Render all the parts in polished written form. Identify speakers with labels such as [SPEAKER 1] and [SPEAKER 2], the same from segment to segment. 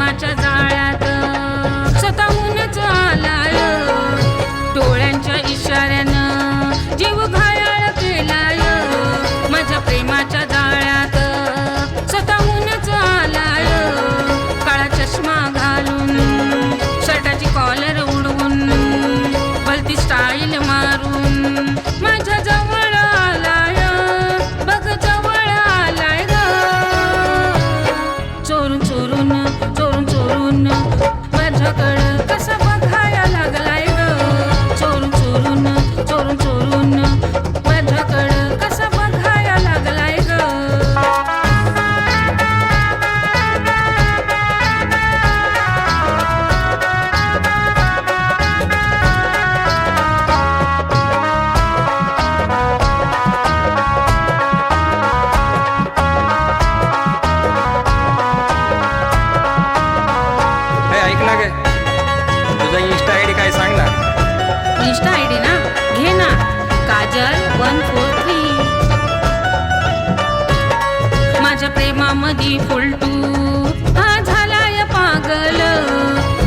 [SPEAKER 1] प्रेमाच्या जाळ्यात स्वतःहूनच आलाय, डोळ्यांच्या इशाऱ्यानं जीव घायाळ केलाय, माझ्या प्रेमाच्या जाळ्यात स्वतःहूनच आलाय, काळा चष्मा घालून शर्टाची कॉलर उडवून भलती स्टाईल मारून माझ्या जवळ आलाय, बघ जवळ आलाय ग, चोरून चोरून चोरून चोरून माझ्याकडं कसा बघायला लागलाय ग, चोरून चोरून चोरून चोरून माझ्याकडं कसा बघायला लागलाय ग.
[SPEAKER 2] ऐक ना ग, तुझा इंस्टा आयडी काय सांग ना.
[SPEAKER 1] इंस्टा आयडी ना, घे ना, काजल 143. माझ्या प्रेमामध्ये फुलटू हा झालाय पागल,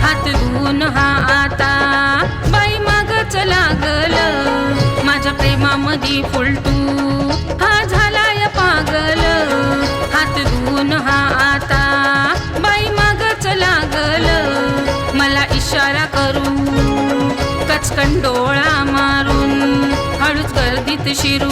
[SPEAKER 1] हात धुवून हा आता बाई मागच लागल, माझ्या प्रेमामध्ये फुलटू हा झालाय पागल, हात धुवून हा आता बाई मागच लागल, मला इशारा करू कचकन डोळा मारून हळूच गर्दीत शिरू